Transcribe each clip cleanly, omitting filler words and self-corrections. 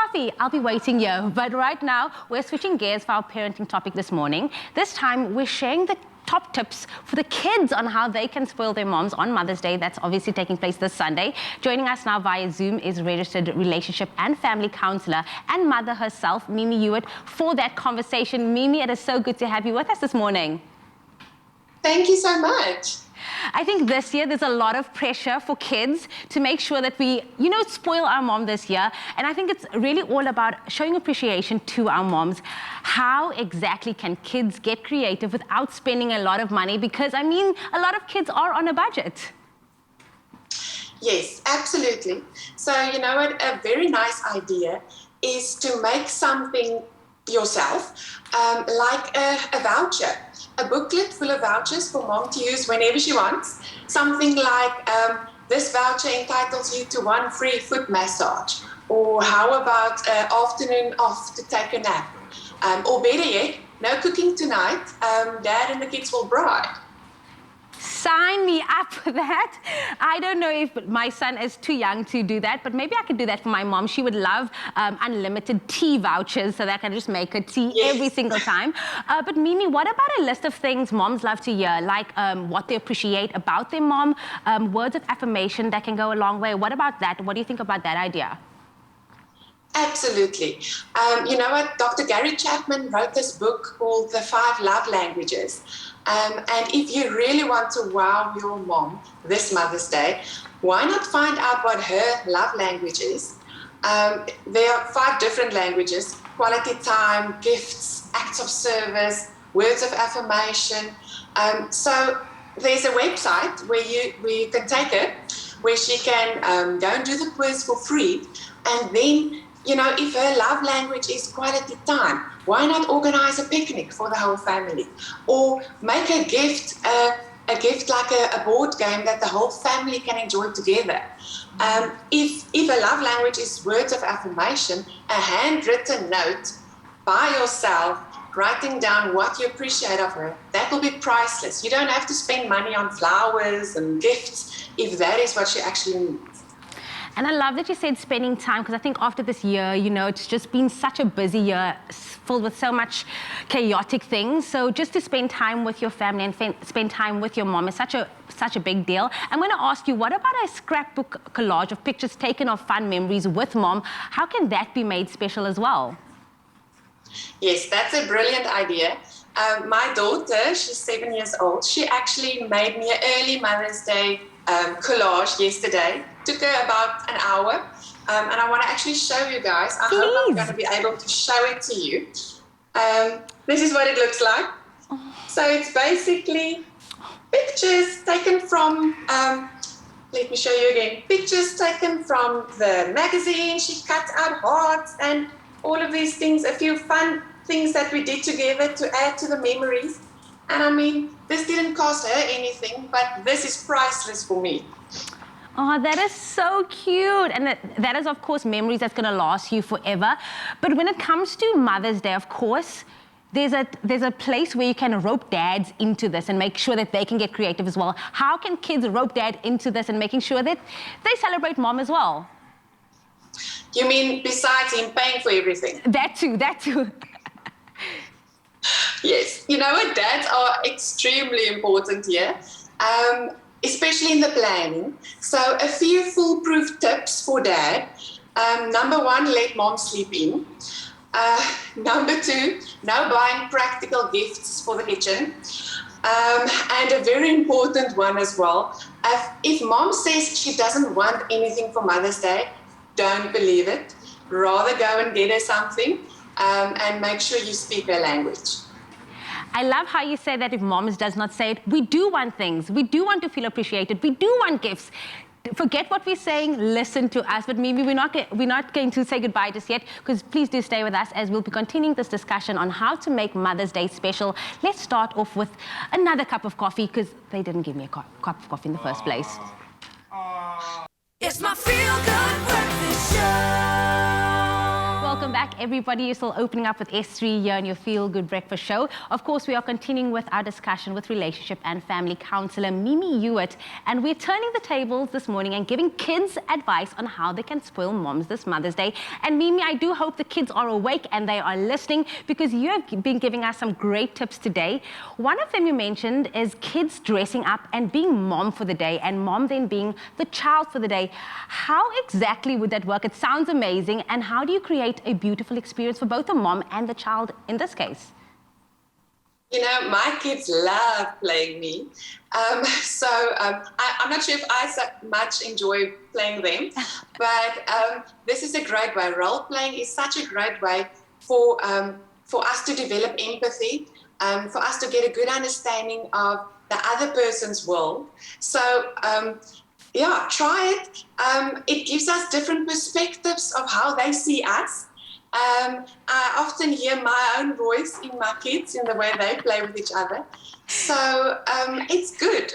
coffee, I'll be waiting here. But right now, we're switching gears for our parenting topic this morning. This time, we're sharing the top tips for the kids on how they can spoil their moms on Mother's Day. That's obviously taking place this Sunday. Joining us now via Zoom is registered relationship and family counselor and mother herself, Mimi Hewitt, for that conversation. Mimi, it is so good to have you with us this morning. Thank you so much. I think this year there's a lot of pressure for kids to make sure that we, spoil our mom this year. And I think it's really all about showing appreciation to our moms. How exactly can kids get creative without spending a lot of money? Because, a lot of kids are on a budget. Yes, absolutely. So, you know what, a very nice idea is to make something yourself, like a voucher. A booklet full of vouchers for mom to use whenever she wants. Something like, this voucher entitles you to 1 free foot massage. Or how about afternoon off to take a nap? Or better yet, no cooking tonight, Dad and the kids will bride. Sign me up for that. I don't know if my son is too young to do that, but maybe I could do that for my mom. She would love unlimited tea vouchers so that I can just make her tea every single time. But Mimi, what about a list of things moms love to hear, like what they appreciate about their mom, words of affirmation that can go a long way? What about that? What do you think about that idea? Absolutely. You know what? Dr. Gary Chapman wrote this book called The 5 Love Languages. And if you really want to wow your mom this Mother's Day, why not find out what her love language is? There are 5 different languages: quality time, gifts, acts of service, words of affirmation. So there's a website where you can take it, where she can go and do the quiz for free. And then, if her love language is quality time, why not organize a picnic for the whole family? Or make a gift like a board game that the whole family can enjoy together. If a love language is words of affirmation, a handwritten note by yourself, writing down what you appreciate of her, that will be priceless. You don't have to spend money on flowers and gifts if that is what she actually needs. And I love that you said spending time, because I think after this year, it's just been such a busy year filled with so much chaotic things. So just to spend time with your family and spend time with your mom is such a big deal. I'm going to ask you, what about a scrapbook collage of pictures taken of fun memories with mom? How can that be made special as well? Yes, that's a brilliant idea. My daughter, she's 7 years old. She actually made me an early Mother's Day collage yesterday. Took her about an hour, and I want to actually show you guys. I hope I'm going to be able to show it to you. This is what it looks like. So it's basically pictures taken from, let me show you again, pictures taken from the magazine. She cut out hearts and all of these things, a few fun things that we did together to add to the memories. And this didn't cost her anything, but this is priceless for me. Oh, that is so cute. And that is, of course, memories that's going to last you forever. But when it comes to Mother's Day, of course, there's a place where you can rope dads into this and make sure that they can get creative as well. How can kids rope dad into this and making sure that they celebrate mom as well? You mean besides him paying for everything? That too. Yes. You know what? Dads are extremely important here. Especially in the planning. So a few foolproof tips for dad. Number 1, let mom sleep in. Number 2, no buying practical gifts for the kitchen. And a very important one as well. If mom says she doesn't want anything for Mother's Day, don't believe it. Rather go and get her something, and make sure you speak her language. I love how you say that if moms does not say it, we do want things. We do want to feel appreciated. We do want gifts. Forget what we're saying, listen to us. But maybe we're not going to say goodbye just yet, because please do stay with us as we'll be continuing this discussion on how to make Mother's Day special. Let's start off with another cup of coffee, because they didn't give me a cup of coffee in the first place. It's my feel-good breakfast show. Welcome back. everybody? You're still opening up with S3 here on your Feel Good Breakfast Show. Of course, we are continuing with our discussion with relationship and family counselor Mimi Hewitt, and we're turning the tables this morning and giving kids advice on how they can spoil moms this Mother's Day. And Mimi, I do hope the kids are awake and they are listening, because you have been giving us some great tips today. One of them you mentioned is kids dressing up and being mom for the day, and mom then being the child for the day. How exactly would that work? It sounds amazing. And how do you create a beautiful experience for both the mom and the child in this case? You know, my kids love playing me. I'm not sure if I so much enjoy playing them, but this is a great way. Role playing is such a great way for us to develop empathy, for us to get a good understanding of the other person's world. So, yeah, try it. It gives us different perspectives of how they see us. I often hear my own voice in my kids in the way they play with each other. So it's good.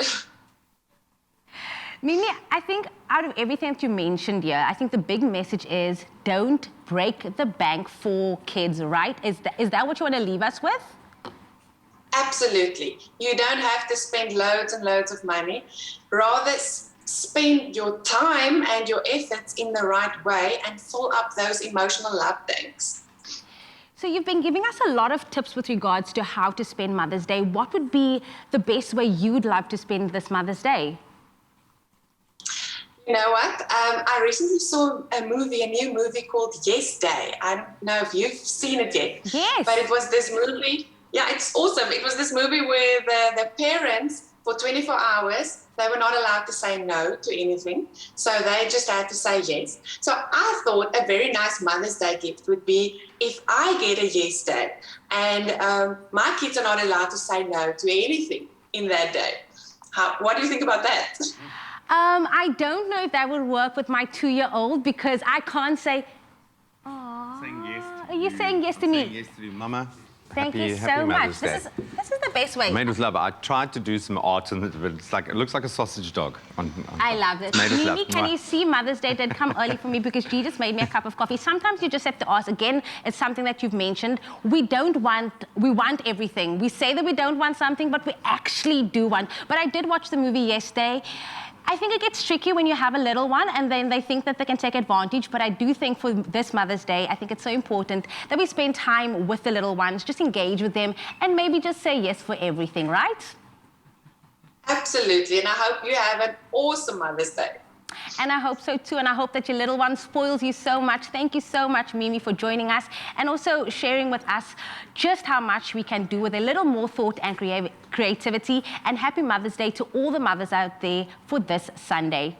Mimi, I think out of everything that you mentioned here, I think the big message is don't break the bank for kids, right? Is that what you want to leave us with? Absolutely. You don't have to spend loads and loads of money. Rather, spend your time and your efforts in the right way and fill up those emotional love tanks. So you've been giving us a lot of tips with regards to how to spend Mother's Day. What would be the best way you'd love to spend this Mother's Day? You know what? I recently saw a new movie called Yes Day. I don't know if you've seen it yet. Yes. But it was this movie. Yeah, it's awesome. It was this movie where the parents, for 24 hours, they were not allowed to say no to anything. So they just had to say yes. So I thought a very nice Mother's Day gift would be if I get a yes day and my kids are not allowed to say no to anything in that day. What do you think about that? I don't know if that would work with my 2-year-old, because I can't say, "Aww." Saying yes to Are you saying yes to me? Saying yes to you, Mama. Thank you so Happy much. Mother's Day. This is the best way. Made with love. I tried to do some art, and it looks like a sausage dog. I love it. Made with Mimi, love. can you see Mother's Day did come early for me, because G just made me a cup of coffee. Sometimes you just have to ask. Again, it's something that you've mentioned. We want everything. We say that we don't want something, but we actually do want. But I did watch the movie yesterday. I think it gets tricky when you have a little one and then they think that they can take advantage. But I do think for this Mother's Day, I think it's so important that we spend time with the little ones, just engage with them, and maybe just say yes for everything, right? Absolutely. And I hope you have an awesome Mother's Day. And I hope so too. And I hope that your little one spoils you so much. Thank you so much, Mimi, for joining us and also sharing with us just how much we can do with a little more thought and creativity. And happy Mother's Day to all the mothers out there for this Sunday.